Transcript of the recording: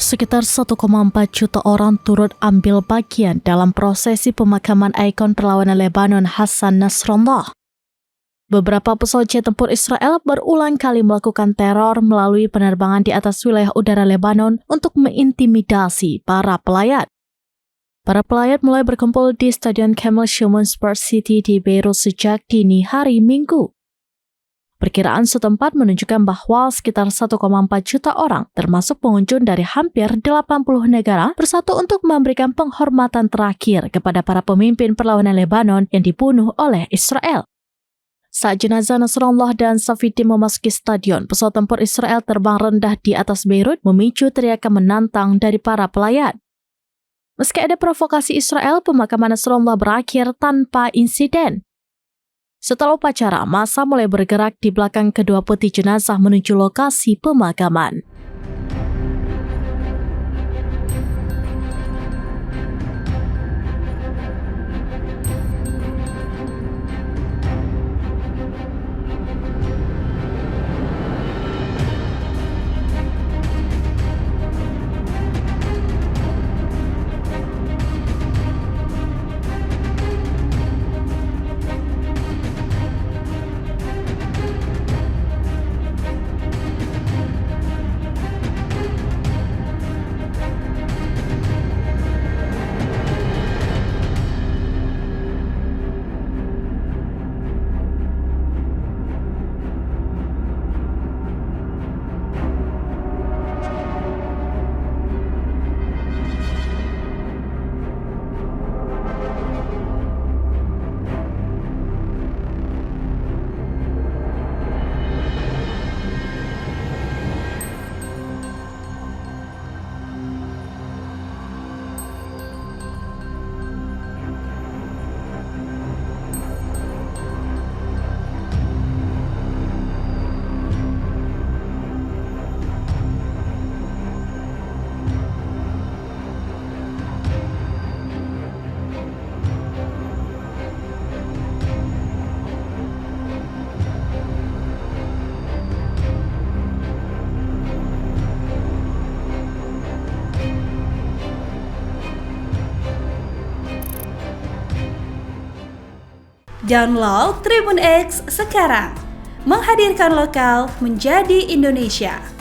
Sekitar 1,4 juta orang turut ambil bagian dalam prosesi pemakaman ikon perlawanan Lebanon Hassan Nasrallah. Beberapa pesawat jet tempur Israel berulang kali melakukan teror melalui penerbangan di atas wilayah udara Lebanon untuk mengintimidasi para pelayat. Para pelayat mulai berkumpul di Stadion Kemal Shimoon Sport City di Beirut sejak dini hari Minggu. Perkiraan setempat menunjukkan bahwa sekitar 1,4 juta orang, termasuk pengunjung dari hampir 80 negara, bersatu untuk memberikan penghormatan terakhir kepada para pemimpin perlawanan Lebanon yang dibunuh oleh Israel. Saat jenazah Nasrallah dan Safieddin memasuki stadion, pesawat tempur Israel terbang rendah di atas Beirut, memicu teriakan menantang dari para pelayat. Meski ada provokasi Israel, pemakaman Nasrallah berakhir tanpa insiden. Setelah upacara, massa mulai bergerak di belakang kedua peti jenazah menuju lokasi pemakaman. Download Tribun X sekarang, menghadirkan lokal menjadi Indonesia.